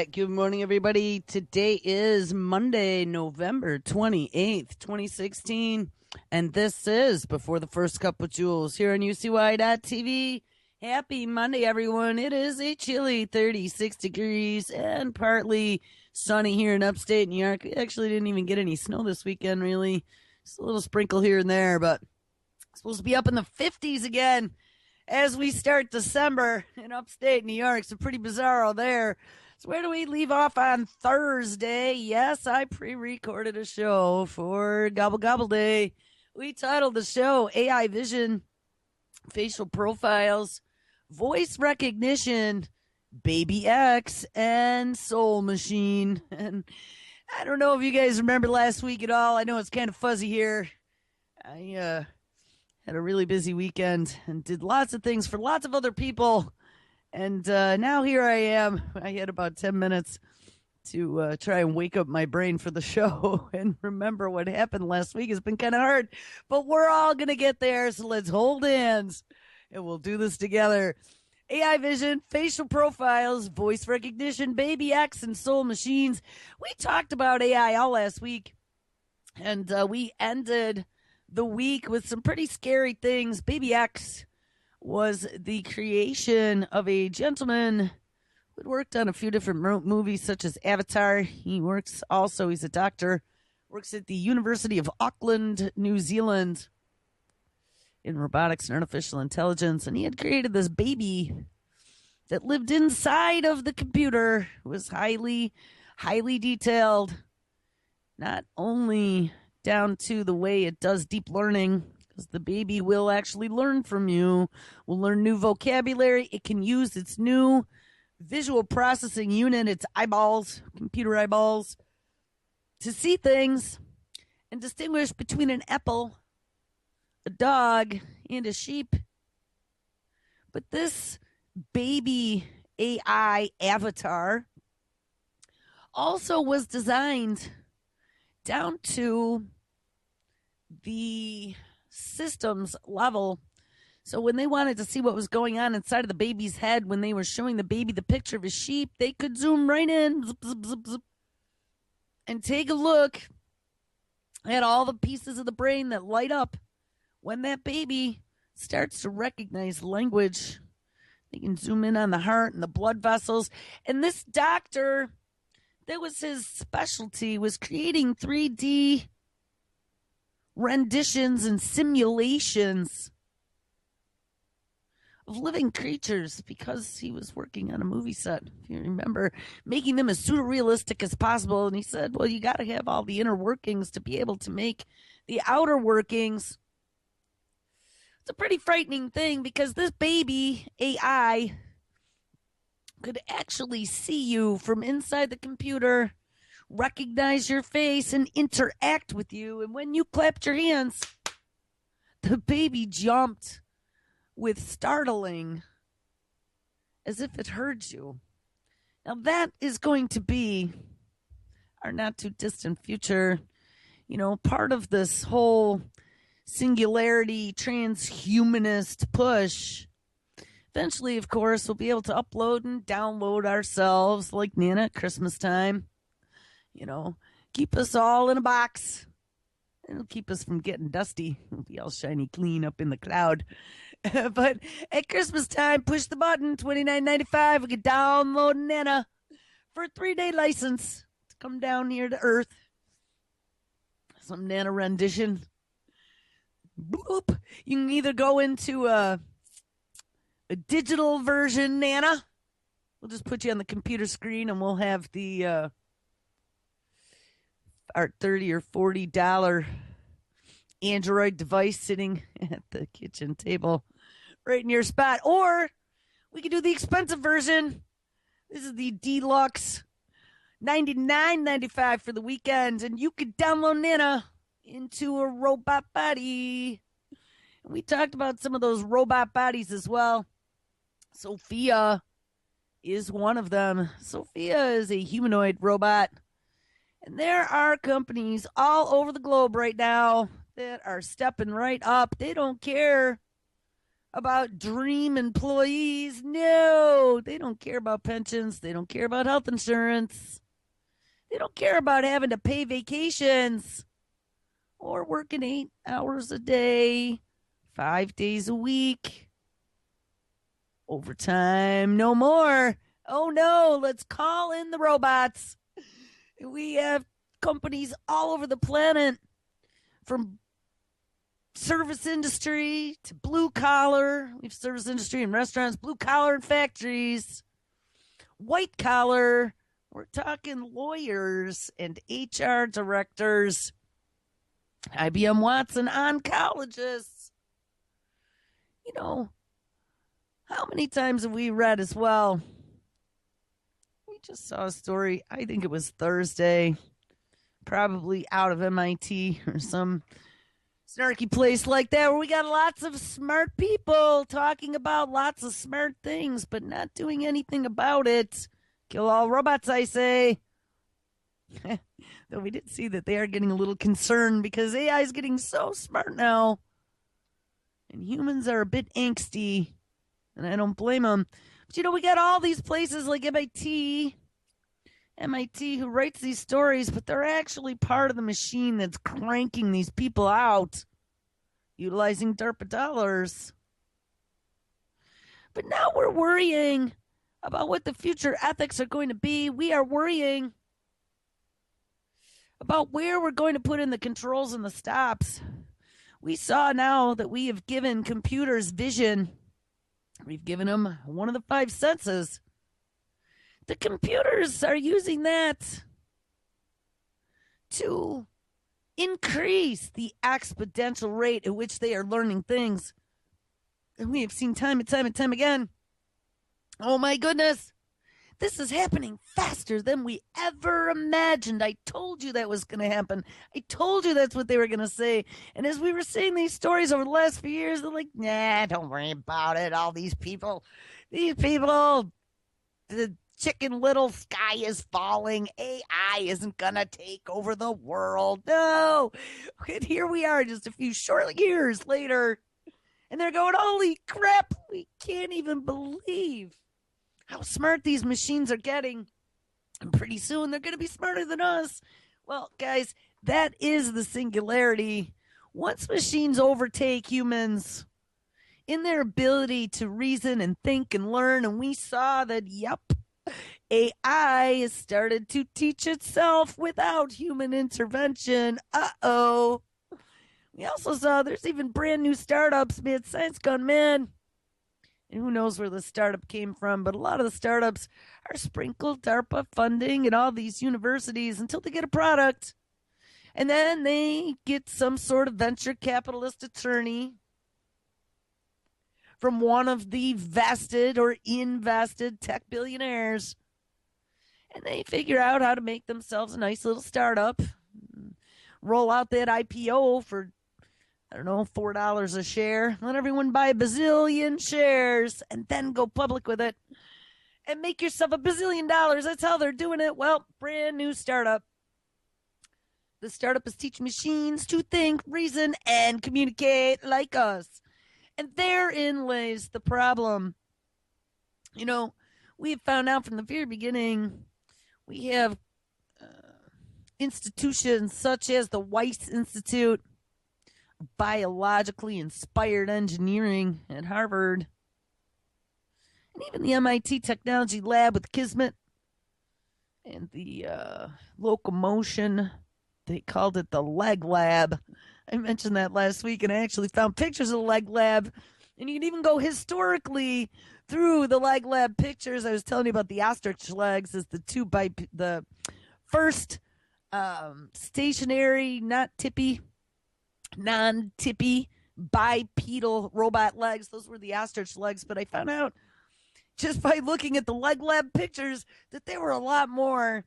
right. Good morning, everybody. Today is Monday, November 28th, 2016. And this is Before the First Cup with Jules here on UCY.TV. Happy Monday, everyone. It is a chilly 36 degrees and partly sunny here in upstate New York. We actually didn't even get any snow this weekend, really. Just a little sprinkle here and there, but it's supposed to be up in the 50s again as we start December in upstate New York. So pretty bizarro there. So where do we leave off on Thursday? Yes, I pre-recorded a show for Gobble Gobble Day. We titled the show AI Vision, Facial Profiles, Voice Recognition, Baby X, and Soul Machine. And I don't know if you guys remember last week at all. I know it's kind of fuzzy here. I had a really busy weekend and did lots of things for lots of other people. And now here I am. I had about 10 minutes to try and wake up my brain for the show and remember what happened last week. It's been kind of hard, but we're all going to get there. So let's hold hands and we'll do this together. AI Vision, Facial Profiles, Voice Recognition, Baby X, and Soul Machines. We talked about AI all last week, and we ended the week with some pretty scary things. Baby X was the creation of a gentleman who had worked on a few different movies, such as Avatar. He's a doctor, works at the University of Auckland, New Zealand, in robotics and artificial intelligence. And he had created this baby that lived inside of the computer. It was highly, highly detailed, not only down to the way it does deep learning, because the baby will actually learn from you, will learn new vocabulary. It can use its new visual processing unit, its eyeballs, computer eyeballs, to see things and distinguish between an apple, a dog, and a sheep. But this baby AI avatar also was designed down to the systems level. So when they wanted to see what was going on inside of the baby's head, when they were showing the baby the picture of a sheep, they could zoom right in, zip, zip, zip, zip, and take a look at all the pieces of the brain that light up when that baby starts to recognize language. They can zoom in on the heart and the blood vessels. And this doctor, that was his specialty, was creating 3D renditions and simulations of living creatures, because he was working on a movie set, if you remember, making them as pseudo-realistic as possible. And he said, well, you got to have all the inner workings to be able to make the outer workings. It's a pretty frightening thing, because this baby AI could actually see you from inside the computer, recognize your face, and interact with you. And when you clapped your hands, the baby jumped with startling, as if it heard you. Now that is going to be our not too distant future. You know, part of this whole singularity transhumanist push. Eventually, of course, we'll be able to upload and download ourselves like Nana at Christmas time. You know, keep us all in a box. It'll keep us from getting dusty. We'll be all shiny clean up in the cloud. But at Christmas time, push the button, $29.95. We can download Nana for a 3-day license to come down here to Earth. Some Nana rendition. Boop. You can either go into a digital version Nana. We'll just put you on the computer screen and we'll have the our $30 or $40 Android device sitting at the kitchen table right in your spot. Or we could do the expensive version. This is the deluxe, $99.95 for the weekend, and you could download Nana into a robot body. And we talked about some of those robot bodies as well. Sophia is one of them. Sophia is a humanoid robot. And there are companies all over the globe right now that are stepping right up. They don't care about dream employees. No, they don't care about pensions. They don't care about health insurance. They don't care about having to pay vacations or working 8 hours a day, 5 days a week. Overtime, no more. Oh no, let's call in the robots. We have companies all over the planet, from service industry to blue collar. We have service industry in restaurants, blue collar in factories, white collar. We're talking lawyers and HR directors, IBM Watson oncologists. You know, how many times have we read as well? We just saw a story, I think it was Thursday, probably out of MIT or some snarky place like that, where we got lots of smart people talking about lots of smart things, but not doing anything about it. Kill all robots, I say. Though we did see that they are getting a little concerned because AI is getting so smart now. And humans are a bit angsty. And I don't blame them. But we got all these places like MIT who writes these stories, but they're actually part of the machine that's cranking these people out, utilizing DARPA dollars. But now we're worrying about what the future ethics are going to be. We are worrying about where we're going to put in the controls and the stops. We saw now that we have given computers vision. We've given them one of the 5 senses. The computers are using that to increase the exponential rate at which they are learning things. And we have seen time and time and time again. Oh my goodness. This is happening faster than we ever imagined. I told you that was going to happen. I told you that's what they were going to say. And as we were seeing these stories over the last few years, they're like, nah, don't worry about it. All these people, the Chicken Little sky is falling. AI isn't going to take over the world. No. And here we are just a few short years later. And they're going, holy crap, we can't even believe how smart these machines are getting. And pretty soon they're going to be smarter than us. Well, guys, that is the singularity. Once machines overtake humans in their ability to reason and think and learn, and we saw that, yep, AI has started to teach itself without human intervention. Uh-oh. We also saw there's even brand new startups, man. Science gone mad. And who knows where the startup came from, but a lot of the startups are sprinkled DARPA funding at all these universities until they get a product. And then they get some sort of venture capitalist attorney from one of the vested or invested tech billionaires. And they figure out how to make themselves a nice little startup, roll out that IPO for, I don't know, $4 a share. Let everyone buy a bazillion shares and then go public with it and make yourself a bazillion dollars. That's how they're doing it. Well, brand new startup. The startup is teaching machines to think, reason, and communicate like us. And therein lays the problem. We have found out from the very beginning, we have institutions such as the Weiss Institute, biologically inspired engineering at Harvard, and even the MIT Technology Lab with Kismet, and the locomotion, they called it the Leg Lab. I mentioned that last week, and I actually found pictures of the Leg Lab, and you can even go historically through the Leg Lab pictures. I was telling you about the ostrich legs as the first stationary, non-tippy bipedal robot legs. Those were the ostrich legs. But I found out just by looking at the Leg Lab pictures that there were a lot more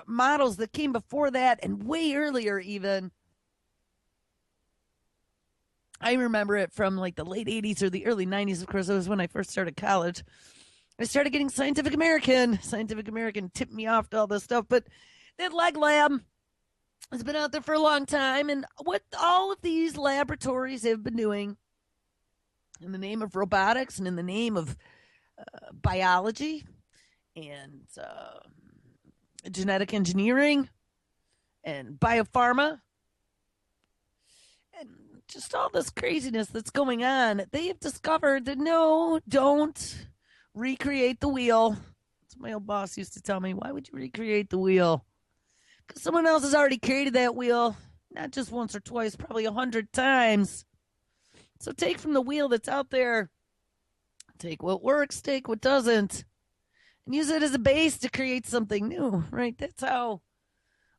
models that came before that and way earlier even. I remember it from like the late 80s or the early 90s. Of course, that was when I first started college. I started getting Scientific American. Scientific American tipped me off to all this stuff. But that Leg Lab has been out there for a long time. And what all of these laboratories have been doing in the name of robotics and in the name of biology and genetic engineering and biopharma and just all this craziness that's going on, they have discovered that no, don't recreate the wheel. That's what my old boss used to tell me. Why would you recreate the wheel? Because someone else has already created that wheel, not just once or twice, probably 100 times. So take from the wheel that's out there, take what works, take what doesn't, and use it as a base to create something new, right? That's how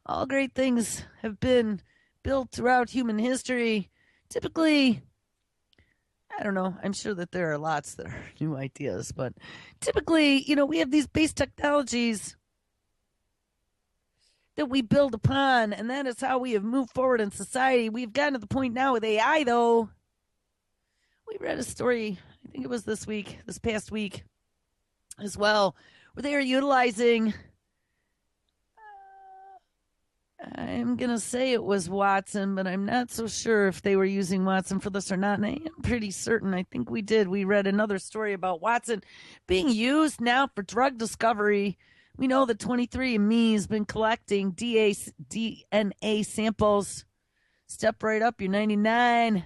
all great things have been built throughout human history. Typically, I don't know, I'm sure that there are lots that are new ideas, but typically, we have these base technologies that we build upon, and that is how we have moved forward in society. We've gotten to the point now with AI, though. We read a story, I think it was this past week as well, where they are utilizing, I'm going to say it was Watson, but I'm not so sure if they were using Watson for this or not. And I am pretty certain. I think we did. We read another story about Watson being used now for drug discovery. We know that 23andMe has been collecting DNA samples. Step right up, you're 99,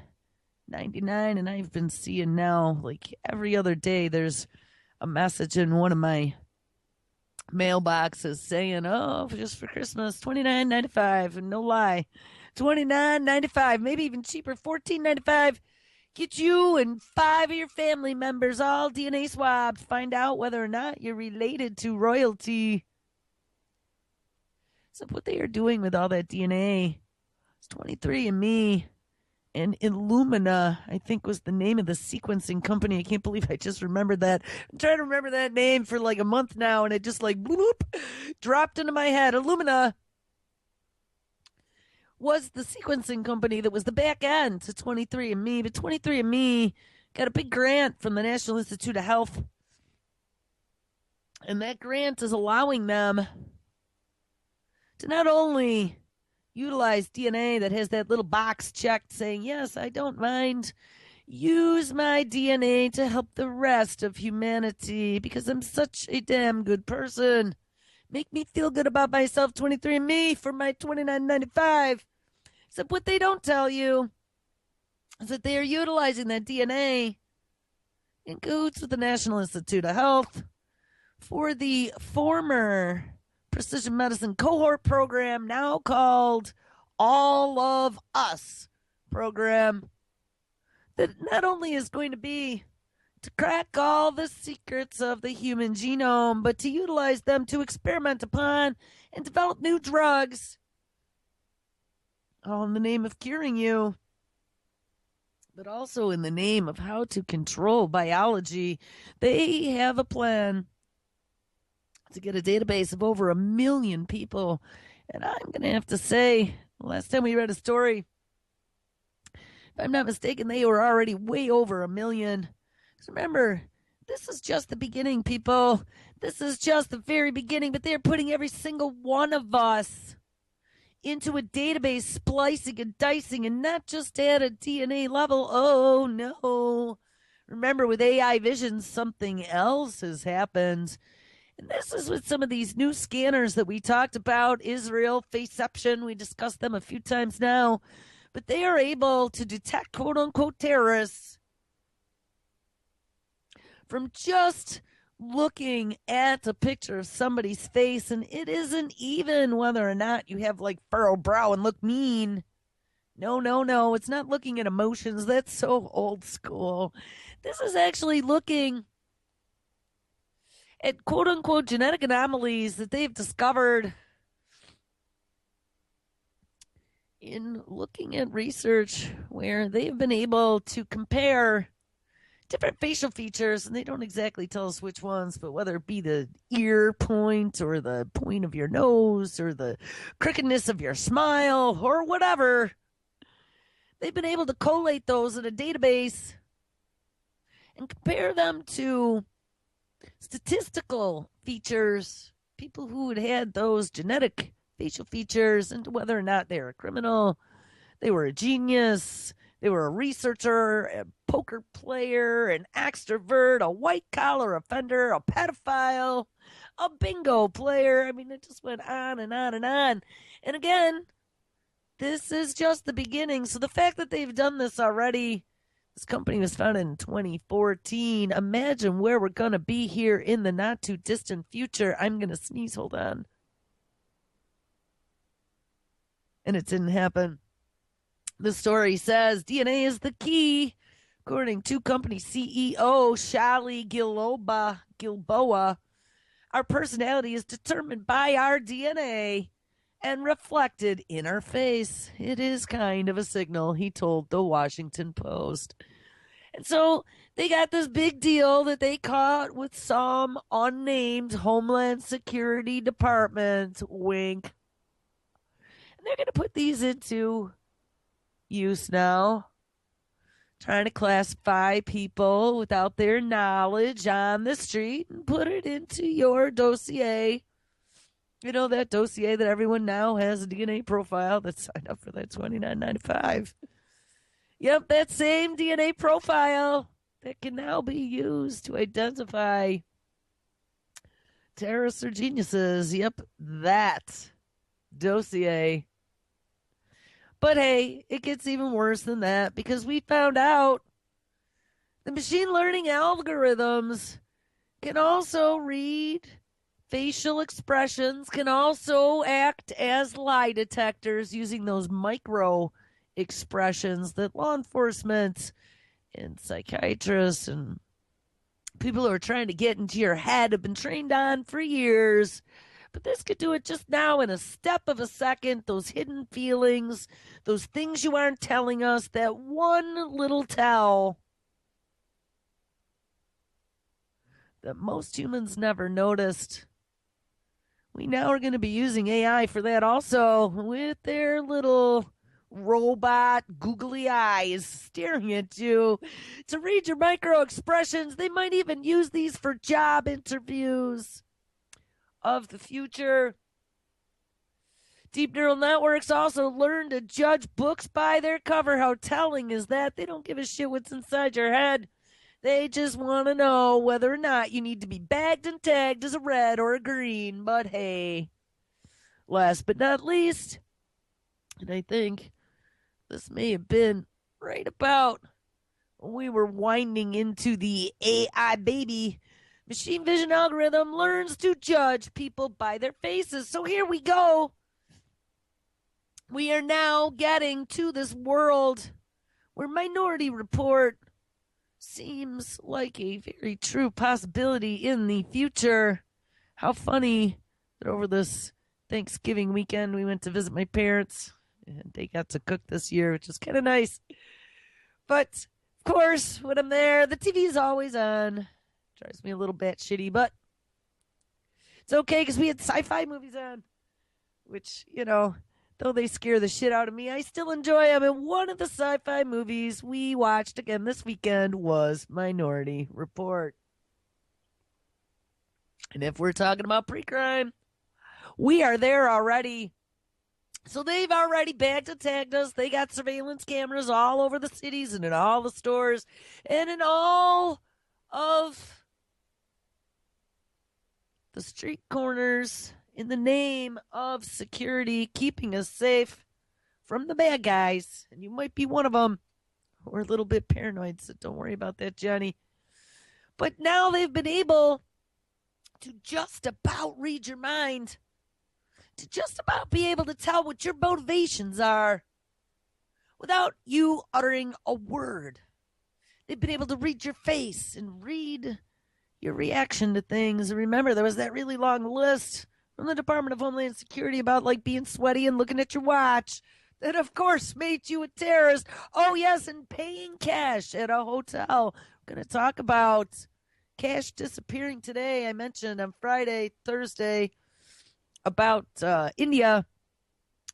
and I've been seeing now, like every other day, there's a message in one of my mailboxes saying, "Oh, just for Christmas, $29.95," and no lie, $29.95, maybe even cheaper, $14.95. Get you and 5 of your family members all DNA swabbed. Find out whether or not you're related to royalty. So what they are doing with all that DNA is 23andMe and Illumina, I think, was the name of the sequencing company. I can't believe I just remembered that. I'm trying to remember that name for like a month now, and it just like bloop, dropped into my head. Illumina was the sequencing company that was the back end to 23andMe, but 23andMe got a big grant from the National Institute of Health, and that grant is allowing them to not only utilize DNA that has that little box checked saying, yes, I don't mind, use my DNA to help the rest of humanity because I'm such a damn good person. Make me feel good about myself, 23andMe, for my $29.95. Except what they don't tell you is that they are utilizing that DNA in cahoots with the National Institute of Health for the former precision medicine cohort program, now called All of Us program, that not only is going to be to crack all the secrets of the human genome, but to utilize them to experiment upon and develop new drugs, all in the name of curing you, but also in the name of how to control biology. They have a plan to get a database of over 1 million people. And I'm going to have to say, last time we read a story, if I'm not mistaken, they were already way over 1 million. Remember, this is just the beginning, people. This is just the very beginning, but they're putting every single one of us into a database, splicing and dicing, and not just at a DNA level. Oh, no. Remember, with AI vision, something else has happened. And this is with some of these new scanners that we talked about, Israel, Faceception. We discussed them a few times now. But they are able to detect quote-unquote terrorists from just looking at a picture of somebody's face. And it isn't even whether or not you have like furrowed brow and look mean. No. It's not looking at emotions. That's so old school. This is actually looking at quote-unquote genetic anomalies that they've discovered in looking at research where they've been able to compare different facial features, and they don't exactly tell us which ones, but whether it be the ear point or the point of your nose or the crookedness of your smile or whatever, they've been able to collate those in a database and compare them to statistical features, people who had those genetic facial features, and whether or not they were a criminal, they were a genius, they were a researcher, a poker player, an extrovert, a white-collar offender, a pedophile, a bingo player. I mean, it just went on and on and on. And again, this is just the beginning. So the fact that they've done this already, this company was founded in 2014. Imagine where we're going to be here in the not too distant future. I'm going to sneeze. Hold on. And it didn't happen. The story says DNA is the key. According to company CEO Shali Gilboa, our personality is determined by our DNA and reflected in our face. It is kind of a signal, he told the Washington Post. And so they got this big deal that they caught with some unnamed Homeland Security Department, wink. And they're going to put these into use now, trying to classify people without their knowledge on the street and put it into your dossier. You know, that dossier that everyone now has a DNA profile that signed up for that $29.95. Yep, that same DNA profile that can now be used to identify terrorists or geniuses. Yep, that dossier. But hey, it gets even worse than that because we found out the machine learning algorithms can also read facial expressions, can also act as lie detectors using those micro expressions that law enforcement and psychiatrists and people who are trying to get into your head have been trained on for years. But this could do it just now in a step of a second. Those hidden feelings, those things you aren't telling us, that one little tell that most humans never noticed. We now are going to be using AI for that also, with their little robot googly eyes staring at you to read your micro expressions. They might even use these for job interviews of the future. Deep neural networks also learn to judge books by their cover. How telling is that? They don't give a shit what's inside your head. They just want to know whether or not you need to be bagged and tagged as a red or a green. But hey, last but not least, and I think this may have been right about when we were winding into the AI baby, machine vision algorithm learns to judge people by their faces. So here we go. We are now getting to this world where Minority Report seems like a very true possibility in the future. How funny that over this Thanksgiving weekend we went to visit my parents and they got to cook this year, which is kind of nice. But of course, when I'm there, the TV is always on. Drives me a little bit shitty, but it's okay because we had sci-fi movies on, which, you know, though they scare the shit out of me, I still enjoy them. And one of the sci-fi movies we watched again this weekend was Minority Report. And if we're talking about pre-crime, we are there already. So they've already bagged and tagged us. They got surveillance cameras all over the cities and in all the stores and in all of the street corners in the name of security, keeping us safe from the bad guys. And you might be one of them. We're a little bit paranoid, so don't worry about that, Johnny. But now they've been able to just about read your mind, to just about be able to tell what your motivations are without you uttering a word. They've been able to read your face and read your reaction to things. And remember, there was that really long list from the Department of Homeland Security about like being sweaty and looking at your watch that of course made you a terrorist. Oh yes, and paying cash at a hotel. We're going to talk about cash disappearing today. I mentioned on Friday, Thursday about India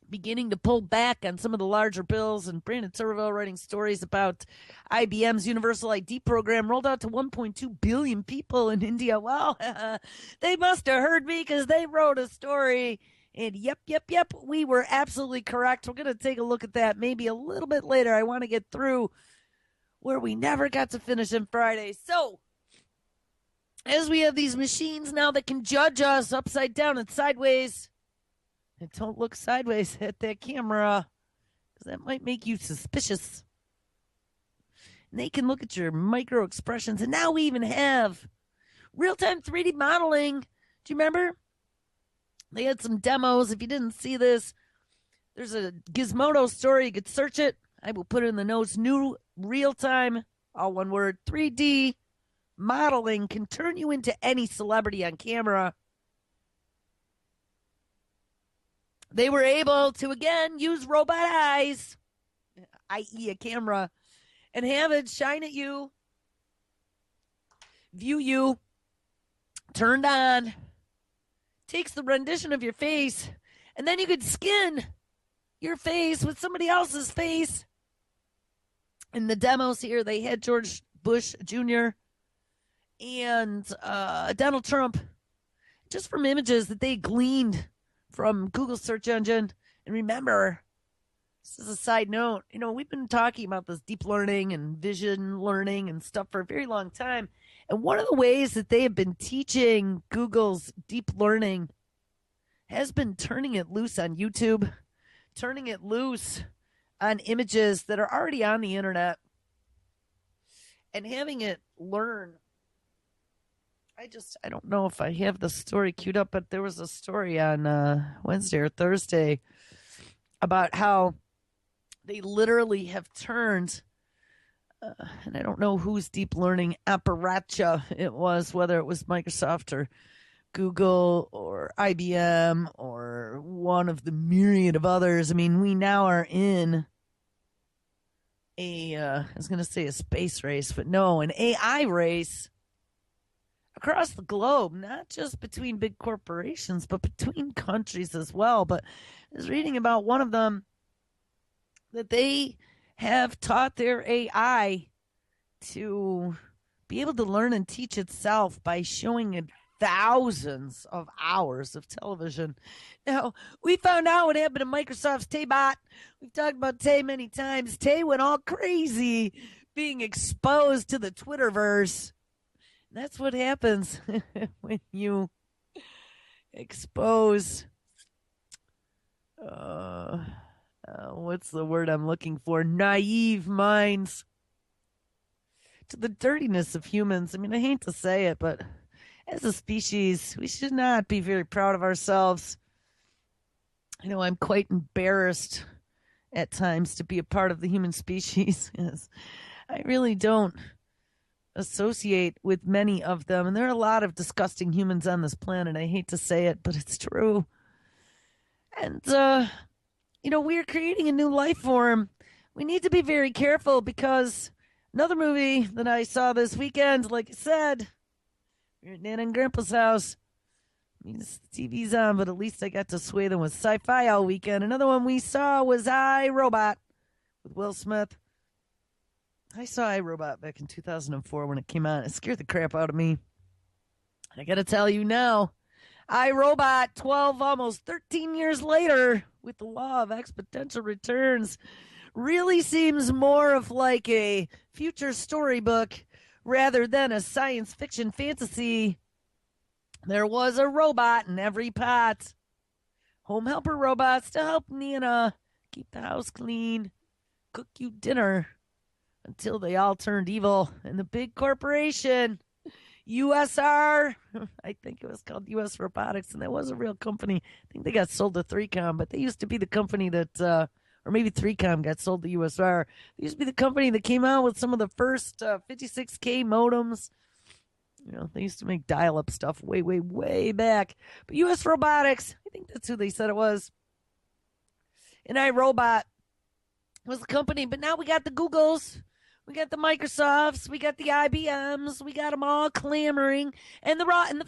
beginning to pull back on some of the larger bills, and Brandon Turville writing stories about IBM's Universal ID program rolled out to 1.2 billion people in India. Well, they must have heard me because they wrote a story, and yep, we were absolutely correct. We're going to take a look at that maybe a little bit later. I want to get through where we never got to finish on Friday. So, as we have these machines now that can judge us upside down and sideways, and don't look sideways at that camera, because that might make you suspicious. And they can look at your micro expressions. And now we even have real-time 3D modeling. Do you remember? They had some demos. If you didn't see this, there's a Gizmodo story. You could search it. I will put it in the notes. New real-time, all one word, 3D modeling can turn you into any celebrity on camera. They were able to, again, use robot eyes, i.e. a camera, and have it shine at you, view you, turned on, takes the rendition of your face, and then you could skin your face with somebody else's face. In the demos here, they had George Bush Jr. and Donald Trump, just from images that they gleaned from Google search engine. And remember, this is a side note, we've been talking about this deep learning and vision learning and stuff for a very long time. And one of the ways that they have been teaching Google's deep learning has been turning it loose on YouTube, turning it loose on images that are already on the internet, and having it learn. I don't know if I have the story queued up, but there was a story on Wednesday or Thursday about how they literally have turned, and I don't know whose deep learning apparatus it was, whether it was Microsoft or Google or IBM or one of the myriad of others. I mean, we now are in I was going to say a space race, but no, an AI race across the globe, not just between big corporations, but between countries as well. But I was reading about one of them that they have taught their AI to be able to learn and teach itself by showing it thousands of hours of television. Now, we found out what happened to Microsoft's Taybot. We've talked about Tay many times. Tay went all crazy being exposed to the Twitterverse. That's what happens when you expose, what's the word I'm looking for? Naive minds to the dirtiness of humans. I mean, I hate to say it, but as a species, we should not be very proud of ourselves. I'm quite embarrassed at times to be a part of the human species. Yes, I really don't associate with many of them. And there are a lot of disgusting humans on this planet. I hate to say it, but it's true. And, we're creating a new life form. We need to be very careful because another movie that I saw this weekend, like I said, we were at Nana and Grandpa's house. I mean, the TV's on, but at least I got to sway them with sci-fi all weekend. Another one we saw was I, Robot with Will Smith. I saw iRobot back in 2004 when it came out. It scared the crap out of me. I got to tell you now, iRobot 12, almost 13 years later, with the law of exponential returns, really seems more of like a future storybook rather than a science fiction fantasy. There was a robot in every pot. Home helper robots to help Nana keep the house clean, cook you dinner, until they all turned evil. And the big corporation, USR, I think it was called US Robotics, and that was a real company. I think they got sold to 3Com, but they used to be the company that, or maybe 3Com got sold to USR. They used to be the company that came out with some of the first 56K modems. They used to make dial-up stuff way, way, way back. But US Robotics, I think that's who they said it was. And iRobot was the company, but now we got the Googles. We got the Microsofts, we got the IBMs, we got them all clamoring, and the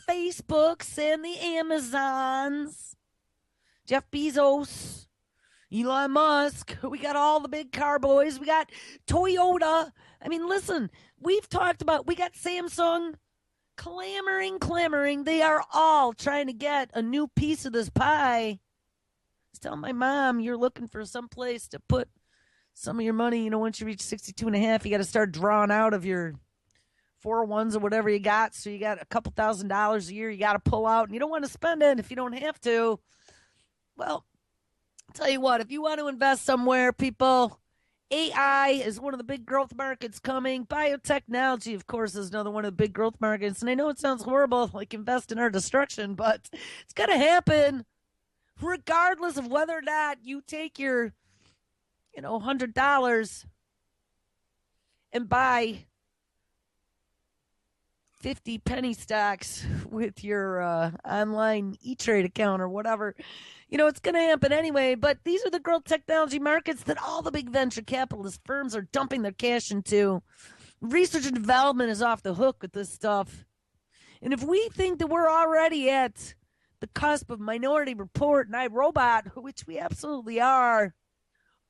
Facebooks and the Amazons, Jeff Bezos, Elon Musk. We got all the big car boys. We got Toyota. I mean, listen, we got Samsung clamoring. They are all trying to get a new piece of this pie. I was telling my mom, you're looking for some place to put some of your money, once you reach 62 and a half, you got to start drawing out of your 401s or whatever you got. So you got a couple $1,000s a year you got to pull out, and you don't want to spend it if you don't have to. Well, I'll tell you what, if you want to invest somewhere, people, AI is one of the big growth markets coming. Biotechnology, of course, is another one of the big growth markets. And I know it sounds horrible, like invest in our destruction, but it's going to happen regardless of whether or not you take your, $100 and buy 50 penny stocks with your online E-Trade account or whatever. It's going to happen anyway, but these are the growth technology markets that all the big venture capitalist firms are dumping their cash into. Research and development is off the hook with this stuff. And if we think that we're already at the cusp of Minority Report and iRobot, which we absolutely are,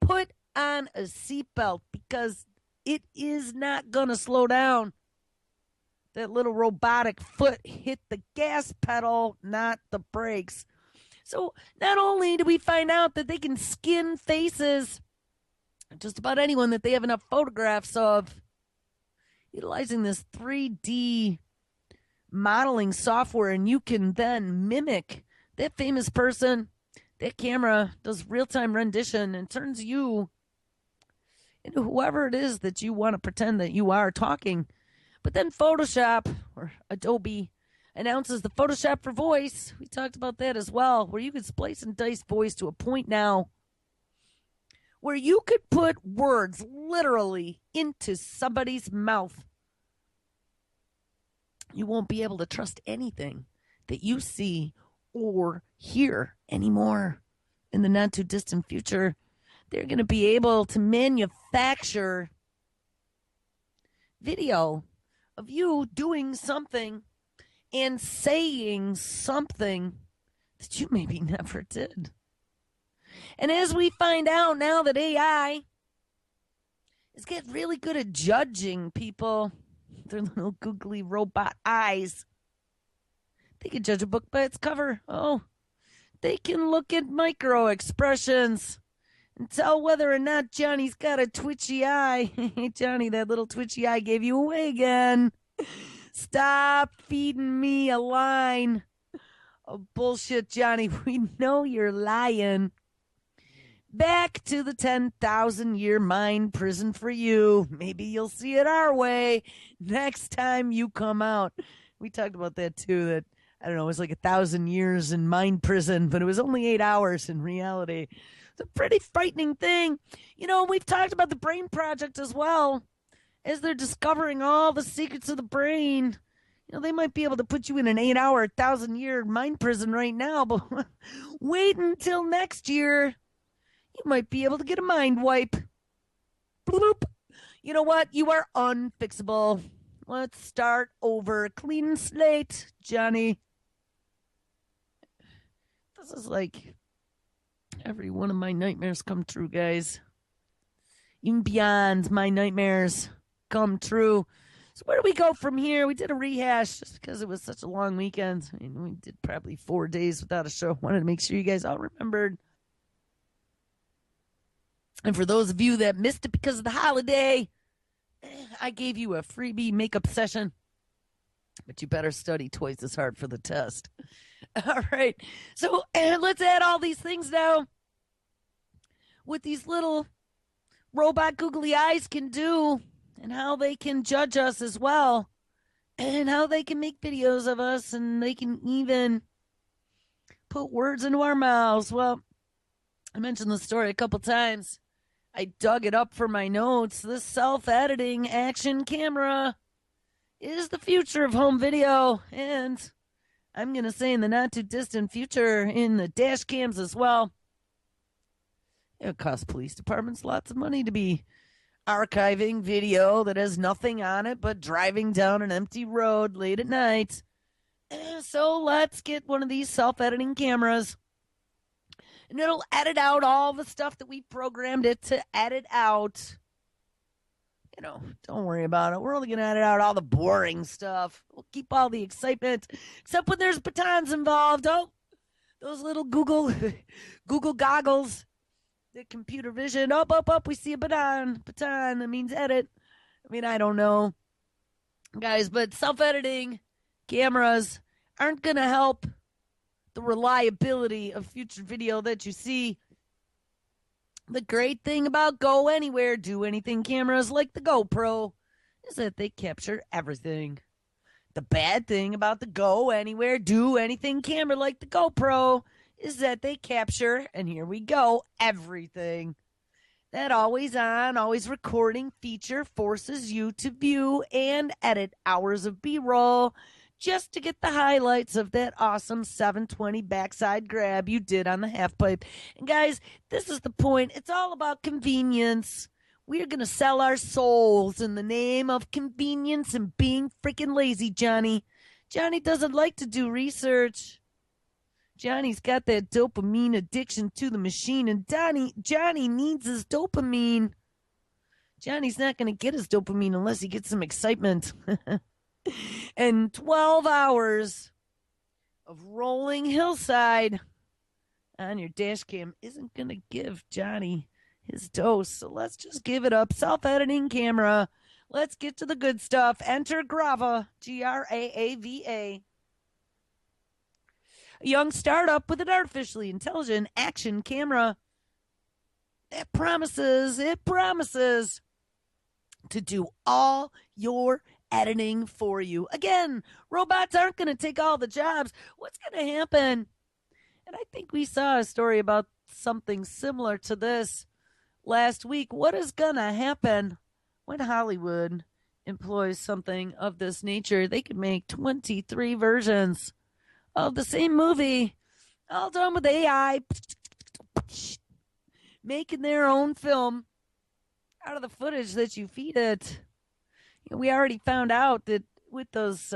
put on a seatbelt because it is not going to slow down. That little robotic foot hit the gas pedal, not the brakes. So not only do we find out that they can skin faces, just about anyone that they have enough photographs of, utilizing this 3D modeling software, and you can then mimic that famous person. That camera does real-time rendition and turns you into whoever it is that you want to pretend that you are talking. But then Photoshop, or Adobe, announces the Photoshop for voice. We talked about that as well, where you could splice and dice voice to a point now where you could put words literally into somebody's mouth. You won't be able to trust anything that you see or hear anymore. In the not too distant future, they're going to be able to manufacture video of you doing something and saying something that you maybe never did. And as we find out now that AI is getting really good at judging people, their little googly robot eyes, they can judge a book by its cover. Oh, they can look at micro expressions and tell whether or not Johnny's got a twitchy eye. Hey, Johnny, that little twitchy eye gave you away again. Stop feeding me a line of bullshit, Johnny. We know you're lying. Back to the 10,000-year mind prison for you. Maybe you'll see it our way next time you come out. We talked about that too, that, I don't know, it was like 1,000 years in mind prison, but it was only 8 hours in reality. It's a pretty frightening thing. We've talked about the Brain Project as well. As they're discovering all the secrets of the brain, they might be able to put you in an 8-hour, 1,000-year mind prison right now, but wait until next year. You might be able to get a mind wipe. Bloop. You know what? You are unfixable. Let's start over. Clean slate, Johnny. This is like every one of my nightmares come true, guys. Even beyond my nightmares come true. So where do we go from here? We did a rehash just because it was such a long weekend. I mean, we did probably 4 days without a show. Wanted to make sure you guys all remembered. And for those of you that missed it because of the holiday, I gave you a freebie makeup session. But you better study twice as hard for the test. All right. So let's add all these things now. What these little robot googly eyes can do, and how they can judge us as well, and how they can make videos of us, and they can even put words into our mouths. Well, I mentioned the story a couple times. I dug it up for my notes. This self-editing action camera is the future of home video, and I'm going to say in the not-too-distant future in the dash cams as well. It costs police departments lots of money to be archiving video that has nothing on it but driving down an empty road late at night. So let's get one of these self-editing cameras, and it'll edit out all the stuff that we programmed it to edit out. Don't worry about it. We're only going to edit out all the boring stuff. We'll keep all the excitement, except when there's batons involved. Oh, those little Google goggles. The computer vision. Up. We see a baton. Baton. That means edit. I mean, I don't know, guys, but self-editing cameras aren't going to help the reliability of future video that you see. The great thing about Go Anywhere, Do Anything cameras like the GoPro is that they capture everything. The bad thing about the Go Anywhere, Do Anything camera like the GoPro is that they capture, and here we go, everything. That always on, always recording feature forces you to view and edit hours of B-roll just to get the highlights of that awesome 720 backside grab you did on the half pipe. And guys, this is the point. It's all about convenience. We are going to sell our souls in the name of convenience and being freaking lazy, Johnny. Johnny doesn't like to do research. Johnny's got that dopamine addiction to the machine, and Johnny needs his dopamine. Johnny's not going to get his dopamine unless he gets some excitement. And 12 hours of rolling hillside on your dash cam isn't going to give Johnny his dose. So let's just give it up. Self-editing camera. Let's get to the good stuff. Enter Graava, Graava. A young startup with an artificially intelligent action camera that promises to do all your editing for you. Again, robots aren't going to take all the jobs. What's going to happen? And I think we saw a story about something similar to this last week. What is going to happen when Hollywood employs something of this nature? They could make 23 versions of the same movie, all done with AI, making their own film out of the footage that you feed it. We already found out that with those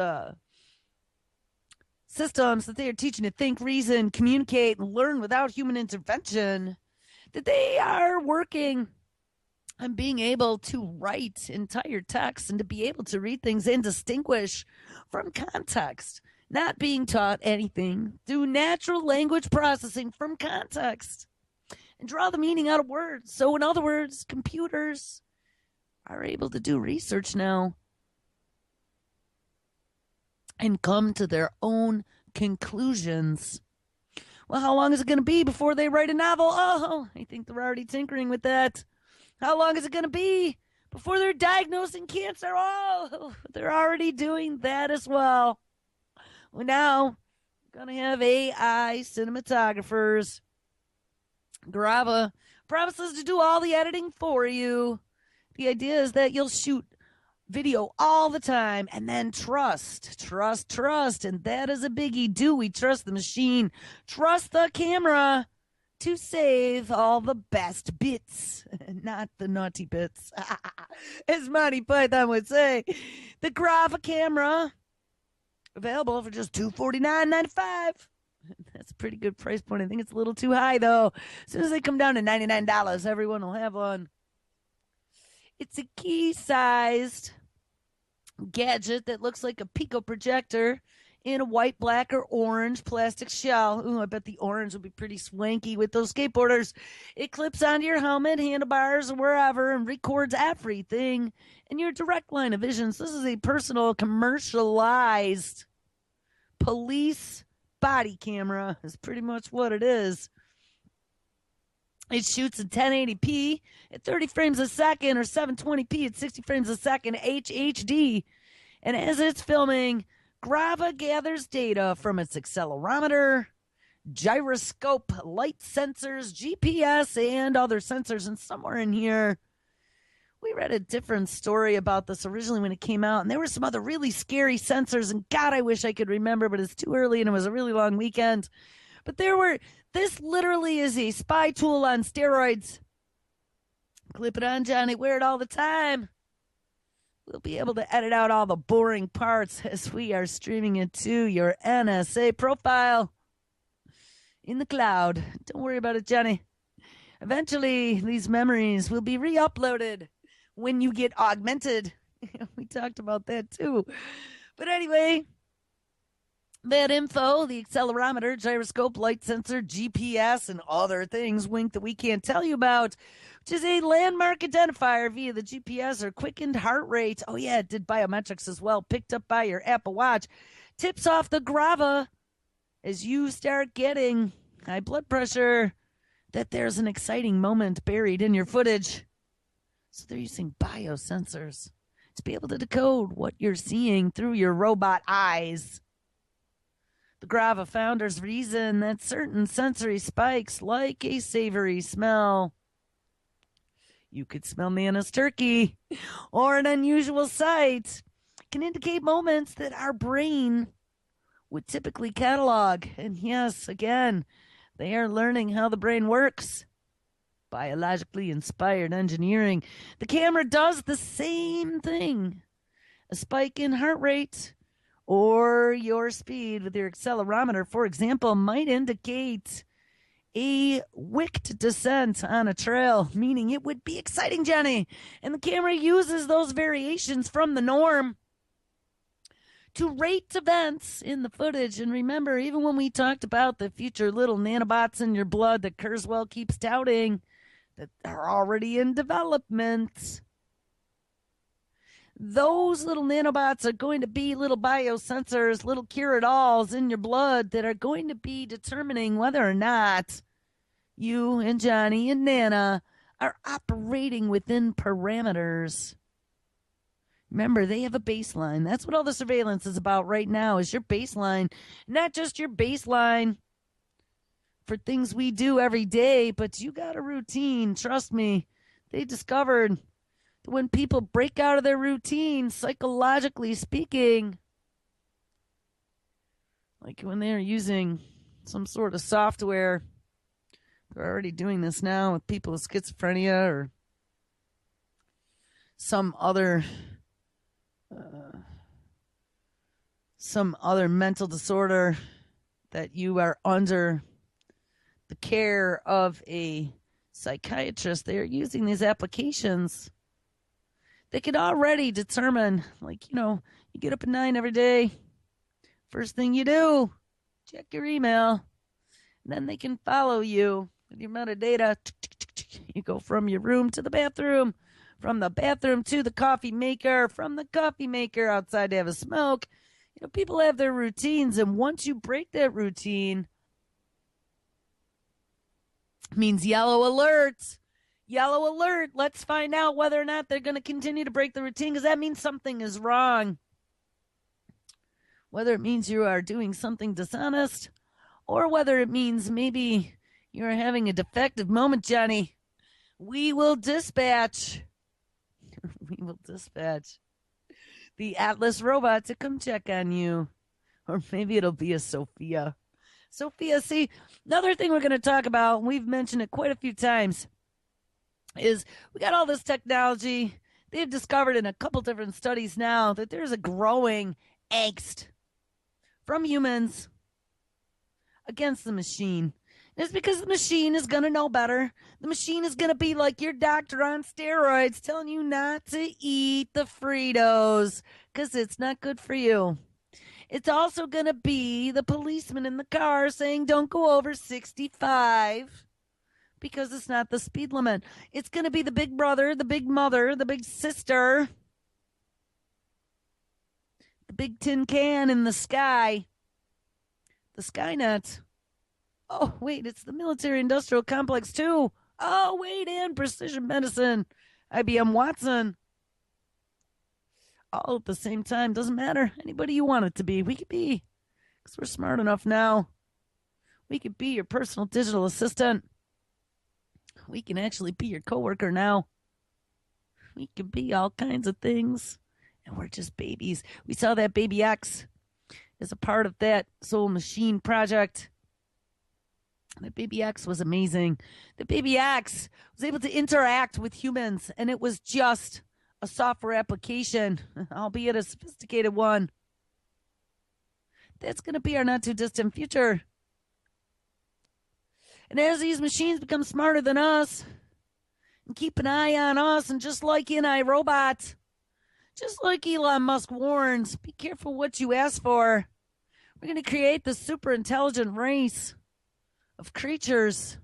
systems that they are teaching to think, reason, communicate, and learn without human intervention, that they are working on being able to write entire texts and to be able to read things and distinguish from context, not being taught anything through natural language processing from context and draw the meaning out of words. So in other words, computers are able to do research now and come to their own conclusions. Well, how long is it going to be before they write a novel? Oh, I think they're already tinkering with that. How long is it going to be before they're diagnosing cancer? Oh, they're already doing that as well. Well, now we're going to have AI cinematographers. Graava promises to do all the editing for you. The idea is that you'll shoot video all the time and then trust. And that is a biggie. Do we trust the machine? Trust the camera to save all the best bits, not the naughty bits. As Monty Python would say. The Graava camera, available for just $249.95. That's a pretty good price point. I think it's a little too high, though. As soon as they come down to $99, everyone will have one. It's a key-sized gadget that looks like a Pico projector in a white, black, or orange plastic shell. Ooh, I bet the orange will be pretty swanky with those skateboarders. It clips onto your helmet, handlebars, or wherever, and records everything in your direct line of vision. So this is a personal, commercialized police body camera is pretty much what it is. It shoots in 1080p at 30 frames a second or 720p at 60 frames a second HHD. And as it's filming, Graava gathers data from its accelerometer, gyroscope, light sensors, GPS, and other sensors. And somewhere in here, we read a different story about this originally when it came out. And there were some other really scary sensors. And God, I wish I could remember, but it's too early and it was a really long weekend. But this literally is a spy tool on steroids. Clip it on, Johnny. Wear it all the time. We'll be able to edit out all the boring parts as we are streaming it to your NSA profile in the cloud. Don't worry about it, Johnny. Eventually, these memories will be re-uploaded when you get augmented. We talked about that, too. But anyway, that info, the accelerometer, gyroscope, light sensor, GPS, and other things, wink, that we can't tell you about, which is a landmark identifier via the GPS or quickened heart rate. Oh, yeah, it did biometrics as well, picked up by your Apple Watch. Tips off the grava as you start getting high blood pressure that there's an exciting moment buried in your footage. So they're using biosensors to be able to decode what you're seeing through your robot eyes. The Grava founders reason that certain sensory spikes, like a savory smell, you could smell Nana's turkey, or an unusual sight, can indicate moments that our brain would typically catalog. And yes, again, they are learning how the brain works. Biologically inspired engineering. The camera does the same thing. A spike in heart rate or your speed with your accelerometer, for example, might indicate a wicked descent on a trail, meaning it would be exciting, Jenny. And the camera uses those variations from the norm to rate events in the footage. And remember, even when we talked about the future little nanobots in your blood that Kurzweil keeps touting, that are already in development, those little nanobots are going to be little biosensors, little cure-it-alls in your blood that are going to be determining whether or not you and Johnny and Nana are operating within parameters. Remember, they have a baseline. That's what all the surveillance is about right now, is your baseline. Not just your baseline for things we do every day, but you got a routine. Trust me, they discovered that when people break out of their routine, psychologically speaking, like when they're using some sort of software, they're already doing this now with people with schizophrenia or some other mental disorder, that you are under the care of a psychiatrist. They are using these applications. They can already determine, like, you get up at 9 every day. First thing you do, check your email. And then they can follow you with your metadata. You go from your room to the bathroom, from the bathroom to the coffee maker, from the coffee maker outside to have a smoke. People have their routines, and once you break that routine, it means yellow alert. Yellow alert. Let's find out whether or not they're going to continue to break the routine, because that means something is wrong. Whether it means you are doing something dishonest, or whether it means maybe you're having a defective moment, Johnny, we will dispatch the Atlas robot to come check on you. Or maybe it'll be a Sophia. Sophia, see, another thing we're going to talk about, and we've mentioned it quite a few times, is we got all this technology. They've discovered in a couple different studies now that there's a growing angst from humans against the machine. And it's because the machine is going to know better. The machine is going to be like your doctor on steroids telling you not to eat the Fritos because it's not good for you. It's also going to be the policeman in the car saying don't go over 65 because it's not the speed limit. It's going to be the big brother, the big mother, the big sister, the big tin can in the sky, the Skynet. Oh, wait, it's the military-industrial complex, too. Oh, wait, and precision medicine, IBM Watson. All at the same time. Doesn't matter. Anybody you want it to be. We could be. Because we're smart enough now. We could be your personal digital assistant. We can actually be your coworker now. We can be all kinds of things. And we're just babies. We saw that Baby X as a part of that Soul Machine project. The Baby X was amazing. The Baby X was able to interact with humans, and it was just a software application, albeit a sophisticated one. That's going to be our not-too-distant future. And as these machines become smarter than us, and keep an eye on us, and just like in iRobot, just like Elon Musk warns, be careful what you ask for. We're going to create this super intelligent race of creatures.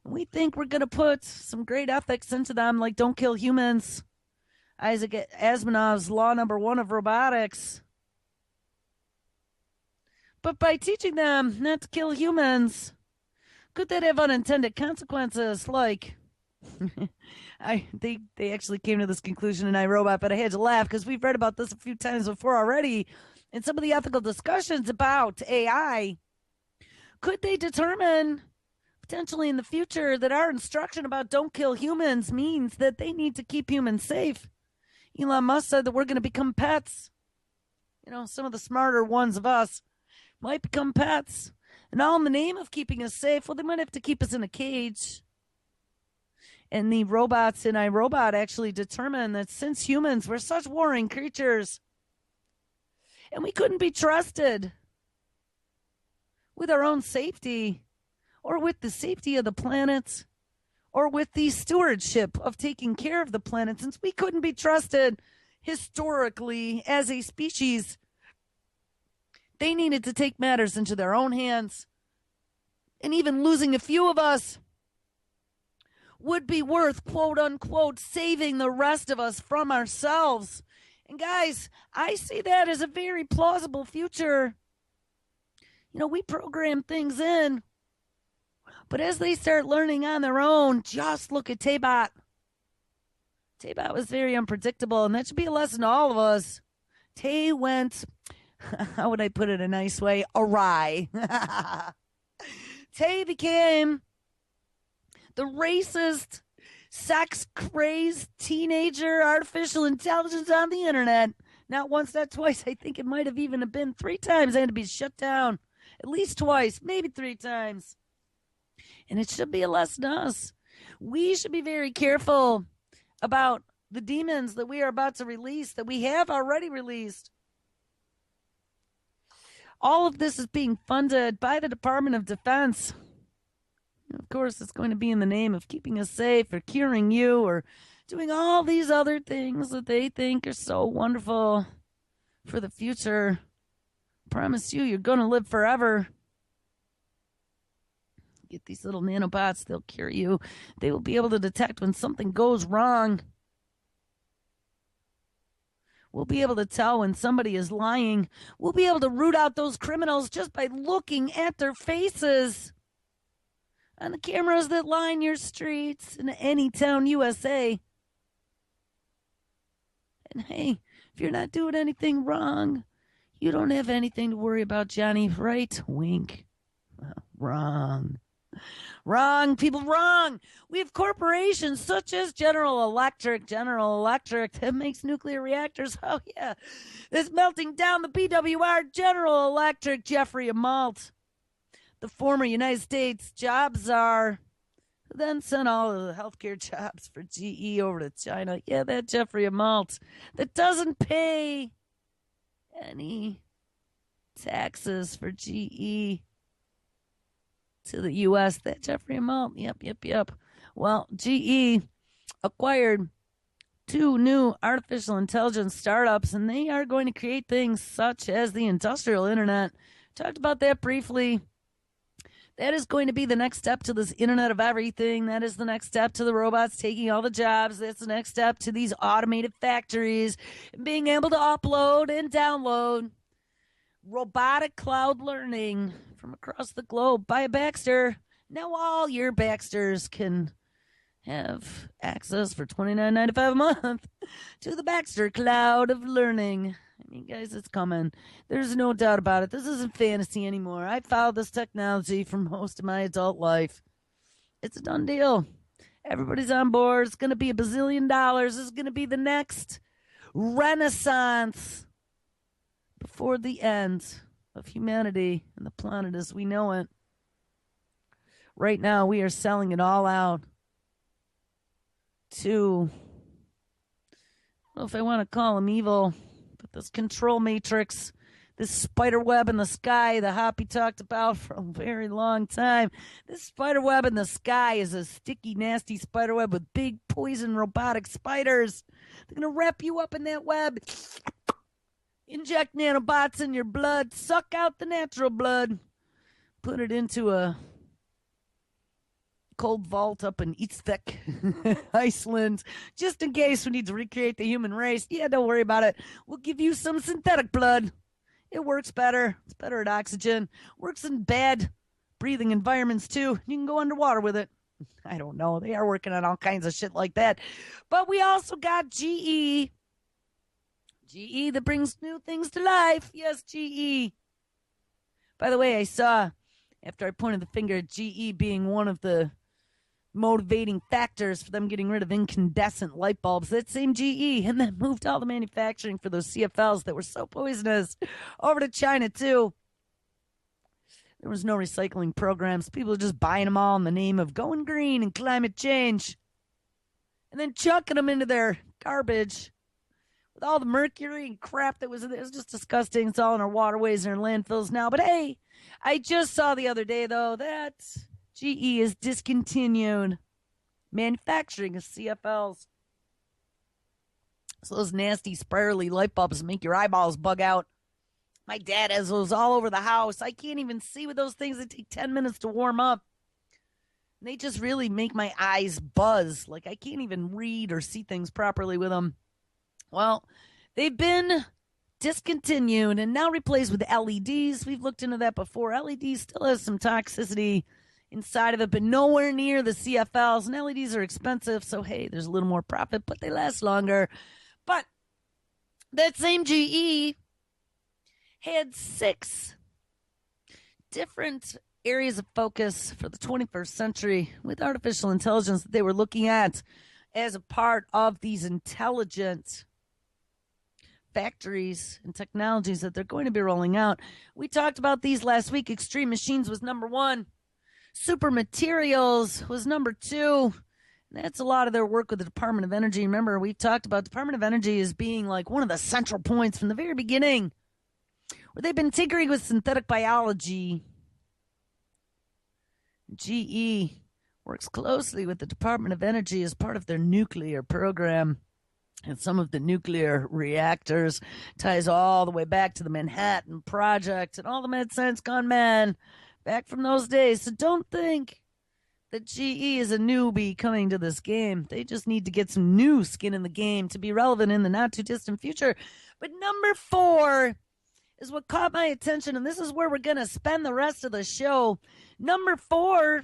And we think we're going to put some great ethics into them, like don't kill humans. Isaac Asimov's law number 1 of robotics. But by teaching them not to kill humans, could that have unintended consequences? Like, they actually came to this conclusion in iRobot, but I had to laugh because we've read about this a few times before already. In some of the ethical discussions about AI, could they determine potentially in the future that our instruction about don't kill humans means that they need to keep humans safe? Elon Musk said that we're going to become pets. You know, some of the smarter ones of us might become pets. And all in the name of keeping us safe, well, they might have to keep us in a cage. And the robots in iRobot actually determined that since humans were such warring creatures, and we couldn't be trusted with our own safety, or with the safety of the planet, or with the stewardship of taking care of the planet, since we couldn't be trusted historically as a species, they needed to take matters into their own hands. And even losing a few of us would be worth, quote unquote, saving the rest of us from ourselves. And guys, I see that as a very plausible future. You know, we program things in, but as they start learning on their own, just look at Taybot. Taybot was very unpredictable, and that should be a lesson to all of us. Tay went, how would I put it a nice way, awry. Tay became the racist, sex-crazed teenager artificial intelligence on the internet. Not once, not twice. I think it might have even been 3 times I had to be shut down. At least twice, maybe 3 times. And it should be a lesson to us. We should be very careful about the demons that we are about to release, that we have already released. All of this is being funded by the Department of Defense. Of course, it's going to be in the name of keeping us safe or curing you or doing all these other things that they think are so wonderful for the future. I promise you, you're going to live forever. Get these little nanobots, they'll cure you. They will be able to detect when something goes wrong. We'll be able to tell when somebody is lying. We'll be able to root out those criminals just by looking at their faces. On the cameras that line your streets in any town, USA. And hey, if you're not doing anything wrong, you don't have anything to worry about, Johnny, right? Wink. Wrong. Wrong, people, wrong. We have corporations such as General Electric that makes nuclear reactors. Oh, yeah. That's melting down the BWR. General Electric, Jeffrey Immelt, the former United States job czar, who then sent all of the healthcare jobs for GE over to China. Yeah, that Jeffrey Immelt that doesn't pay any taxes for GE to the U.S. That Jeffrey Immelt. Yep. Well, GE acquired 2 new artificial intelligence startups, and they are going to create things such as the industrial internet. Talked about that briefly. That is going to be the next step to this Internet of Everything. That is the next step to the robots taking all the jobs. That's the next step to these automated factories and being able to upload and download robotic cloud learning from across the globe by a Baxter. Now all your Baxters can have access for $29.95 a month to the Baxter Cloud of Learning. I mean, guys, it's coming. There's no doubt about it. This isn't fantasy anymore. I followed this technology for most of my adult life. It's a done deal. Everybody's on board. It's going to be $1 bazillion. This is going to be the next renaissance before the end of humanity and the planet as we know it. Right now, we are selling it all out to, I don't know if I want to call them evil, but this control matrix, this spider web in the sky that Hoppy talked about for a very long time. This spider web in the sky is a sticky, nasty spider web with big, poison, robotic spiders. They're going to wrap you up in that web inject nanobots in your blood, suck out the natural blood, put it into a cold vault up in Eastvik, Iceland, just in case we need to recreate the human race. Yeah, don't worry about it. We'll give you some synthetic blood. It works better. It's better at oxygen. Works in bad breathing environments too. You can go underwater with it. I don't know. They are working on all kinds of shit like that. But we also got GE. GE that brings new things to life. Yes, GE. By the way, I saw, after I pointed the finger at GE being one of the motivating factors for them getting rid of incandescent light bulbs, that same GE, and then moved all the manufacturing for those CFLs that were so poisonous over to China, too. There was no recycling programs. People were just buying them all in the name of going green and climate change. And then chucking them into their garbage with all the mercury and crap that was in it. It was just disgusting. It's all in our waterways and our landfills now. But hey, I just saw the other day, though, that GE is discontinued manufacturing of CFLs. So those nasty, spirally light bulbs make your eyeballs bug out. My dad has those all over the house. I can't even see with those things. They take 10 minutes to warm up. They just really make my eyes buzz. Like I can't even read or see things properly with them. Well, they've been discontinued and now replaced with LEDs. We've looked into that before. LEDs still has some toxicity inside of it, but nowhere near the CFLs. And LEDs are expensive, so hey, there's a little more profit, but they last longer. But that same GE had 6 different areas of focus for the 21st century with artificial intelligence that they were looking at as a part of these intelligent factories and technologies that they're going to be rolling out. We talked about these last week. Extreme Machines was number 1. Super Materials was number 2. That's a lot of their work with the Department of Energy. Remember, we've talked about Department of Energy as being like one of the central points from the very beginning, where they've been tinkering with synthetic biology. GE works closely with the Department of Energy as part of their nuclear program. And some of the nuclear reactors ties all the way back to the Manhattan Project and all the mad science gone mad back from those days. So don't think that GE is a newbie coming to this game. They just need to get some new skin in the game to be relevant in the not too distant future. But number 4 is what caught my attention, and this is where we're going to spend the rest of the show. Number 4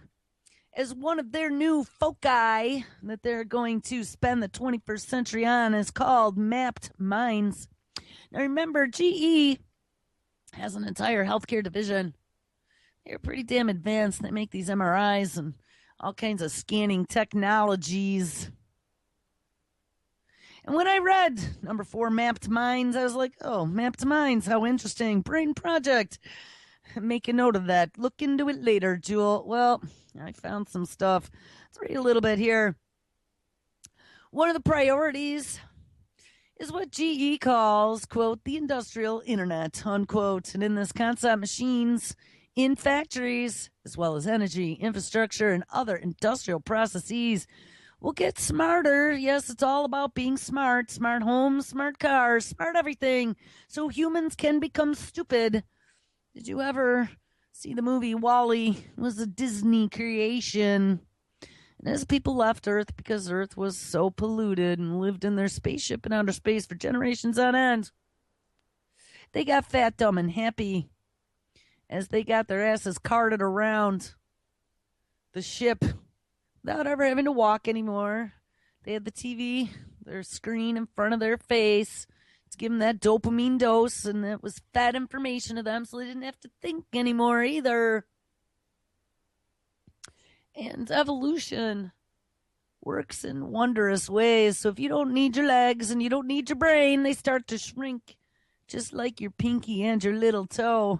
is one of their new foci that they're going to spend the 21st century on is called Mapped Minds. Now remember, GE has an entire healthcare division. They're pretty damn advanced. They make these MRIs and all kinds of scanning technologies. And when I read number 4, Mapped Minds, I was like, oh, Mapped Minds, how interesting. Brain Project. Make a note of that. Look into it later, Jewel. Well, I found some stuff. Let's read a little bit here. One of the priorities is what GE calls, quote, the industrial internet, unquote. And in this concept, machines in factories, as well as energy, infrastructure, and other industrial processes will get smarter. Yes, it's all about being smart. Smart homes, smart cars, smart everything. So humans can become stupid. Did you ever see the movie WALL-E? It was a Disney creation. And as people left Earth because Earth was so polluted and lived in their spaceship in outer space for generations on end, they got fat, dumb, and happy as they got their asses carted around the ship without ever having to walk anymore. They had the TV, their screen in front of their face to give them that dopamine dose, and it was fed information to them so they didn't have to think anymore either. And evolution works in wondrous ways. So if you don't need your legs and you don't need your brain, they start to shrink just like your pinky and your little toe.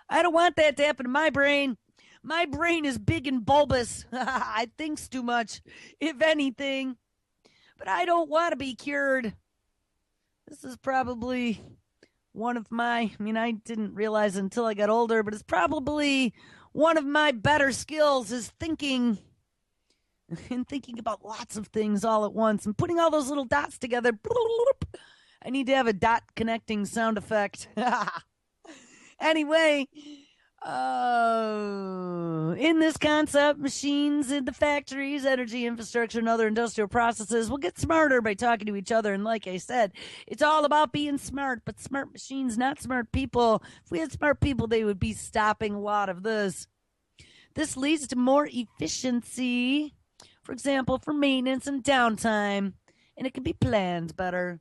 I don't want that to happen to my brain. My brain is big and bulbous. I think too much, if anything. But I don't want to be cured. This is probably one of my, I didn't realize it until I got older, but it's probably one of my better skills is thinking and thinking about lots of things all at once and putting all those little dots together. I need to have a dot connecting sound effect. Anyway, in this concept, machines in the factories, energy infrastructure, and other industrial processes will get smarter by talking to each other. And like I said, it's all about being smart, but smart machines, not smart people. If we had smart people, they would be stopping a lot of this. This leads to more efficiency, for example, for maintenance and downtime, and it can be planned better.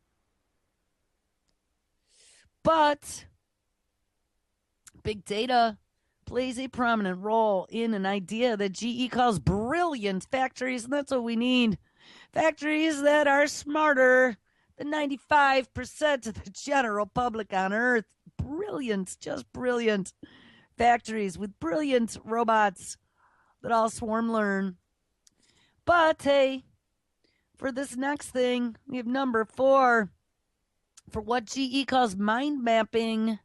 But big data plays a prominent role in an idea that GE calls brilliant factories, and that's what we need. Factories that are smarter than 95% of the general public on Earth. Brilliant, just brilliant factories with brilliant robots that all swarm learn. But hey, for this next thing, we have number 4 for what GE calls mind mapping.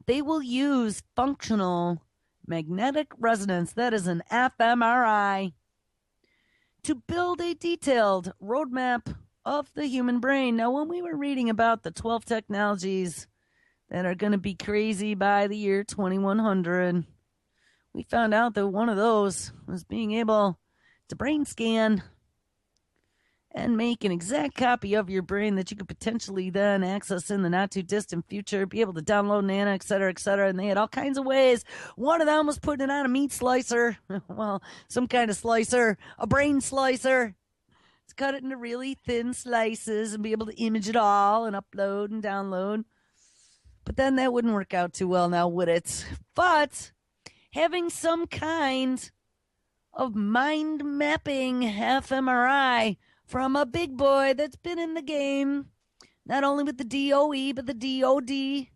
They will use functional magnetic resonance, that is an fMRI, to build a detailed roadmap of the human brain. Now, when we were reading about the 12 technologies that are going to be crazy by the year 2100, we found out that one of those was being able to brain scan and make an exact copy of your brain that you could potentially then access in the not too distant future, be able to download Nana, et cetera, et cetera. And they had all kinds of ways. One of them was putting it on a meat slicer. Well, some kind of slicer, a brain slicer. To cut it into really thin slices and be able to image it all and upload and download. But then that wouldn't work out too well now, would it? But having some kind of mind mapping fMRI from a big boy that's been in the game, not only with the DOE, but the DOD,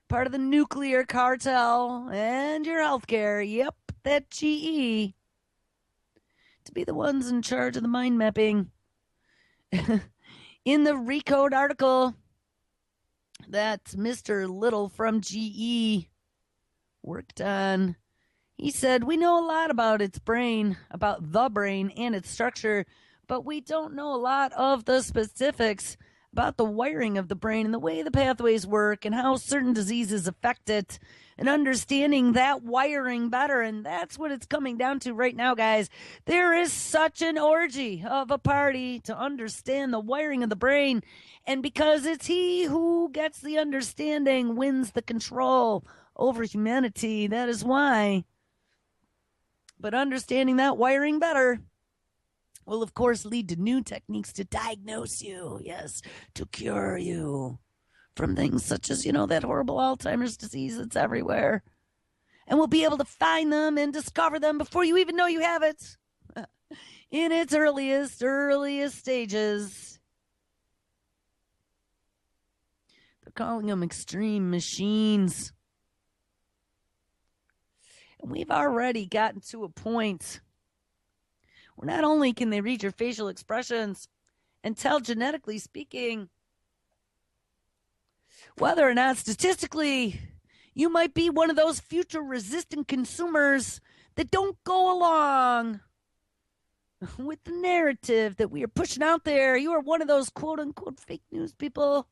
part of the nuclear cartel, and your healthcare. Yep, that GE. To be the ones in charge of the mind mapping. In the Recode article that Mr. Little from GE worked on, he said, we know a lot about its brain, about the brain and its structure, but we don't know a lot of the specifics about the wiring of the brain and the way the pathways work and how certain diseases affect it, and understanding that wiring better. And that's what it's coming down to right now, guys. There is such an orgy of a party to understand the wiring of the brain. And because it's he who gets the understanding wins the control over humanity. That is why. But understanding that wiring better will, of course, lead to new techniques to diagnose you, yes, to cure you from things such as, that horrible Alzheimer's disease that's everywhere. And we'll be able to find them and discover them before you even know you have it in its earliest stages. They're calling them extreme machines. And we've already gotten to a point where not only can they read your facial expressions and tell, genetically speaking, whether or not statistically you might be one of those future resistant consumers that don't go along with the narrative that we are pushing out there. You are one of those quote unquote fake news people,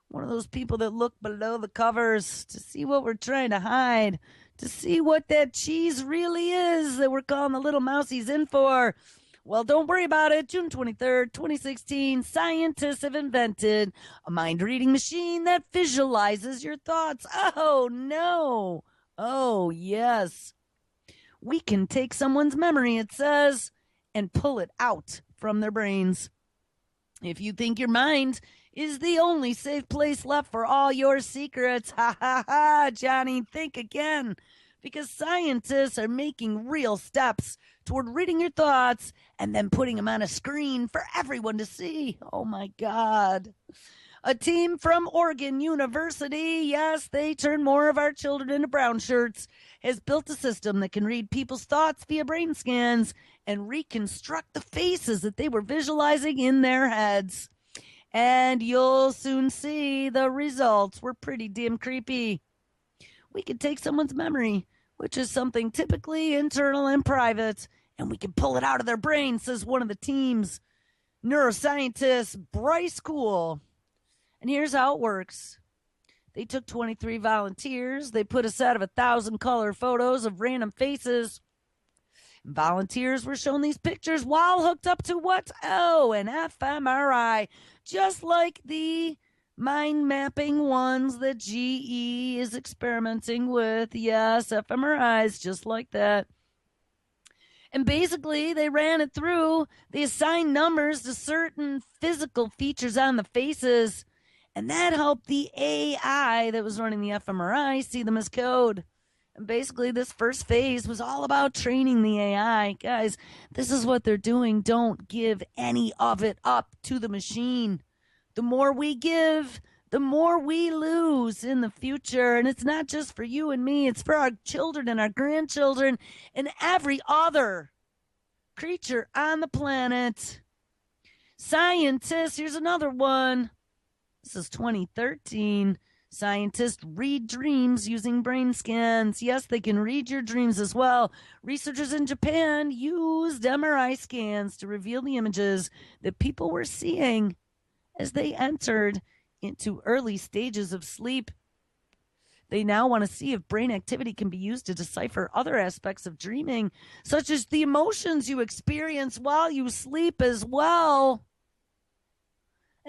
one of those people that look below the covers to see what we're trying to hide, to see what that cheese really is that we're calling the little mousies in for. Well, don't worry about it. June 23rd, 2016, scientists have invented a mind-reading machine that visualizes your thoughts. Oh, no. Oh, yes. We can take someone's memory, it says, and pull it out from their brains. If you think your mind is the only safe place left for all your secrets, ha ha ha, Johnny, think again. Because scientists are making real steps toward reading your thoughts and then putting them on a screen for everyone to see. Oh, my God. A team from Oregon University, yes, they turn more of our children into brown shirts, has built a system that can read people's thoughts via brain scans and reconstruct the faces that they were visualizing in their heads. And you'll soon see the results were pretty damn creepy. We could take someone's memory, which is something typically internal and private, and we can pull it out of their brain, says one of the teams. neuroscientist Bryce Cool. And here's how it works. They took 23 volunteers. They put a set of 1,000 color photos of random faces. Volunteers were shown these pictures while hooked up to what? Oh, an fMRI. Just like the mind mapping ones that GE is experimenting with. Yes, fMRIs, just like that. And basically, they ran it through. They assigned numbers to certain physical features on the faces. And that helped the AI that was running the fMRI see them as code. And basically, this first phase was all about training the AI. Guys, this is what they're doing. Don't give any of it up to the machine. The more we give, the more we lose in the future. And it's not just for you and me. It's for our children and our grandchildren and every other creature on the planet. Scientists, here's another one. This is 2013. Scientists read dreams using brain scans. Yes, they can read your dreams as well. Researchers in Japan used MRI scans to reveal the images that people were seeing as they entered into early stages of sleep. They now want to see if brain activity can be used to decipher other aspects of dreaming, such as the emotions you experience while you sleep as well.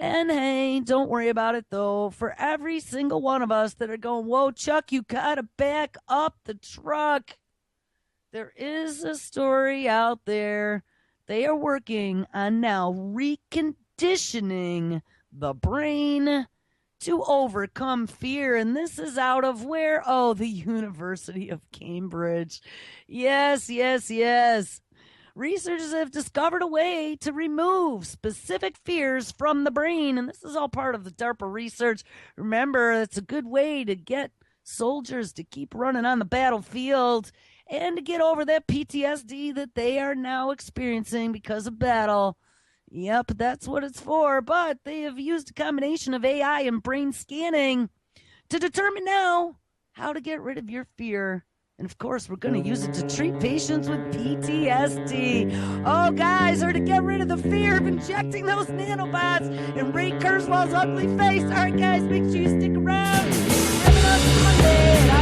And hey, don't worry about it though. For every single one of us that are going, whoa, Chuck, you gotta back up the truck. There is a story out there. They are working on now reconditioning the brain to overcome fear. And this is out of where? Oh, the University of Cambridge. Yes, yes, yes. Researchers have discovered a way to remove specific fears from the brain, and this is all part of the DARPA research. Remember, it's a good way to get soldiers to keep running on the battlefield and to get over that PTSD that they are now experiencing because of battle. Yep, that's what it's for, but they have used a combination of AI and brain scanning to determine now how to get rid of your fear. And of course, we're going to use it to treat patients with PTSD. Oh, guys, or to get rid of the fear of injecting those nanobots in Ray Kurzweil's ugly face. All right, guys, make sure you stick around. Have an awesome Monday.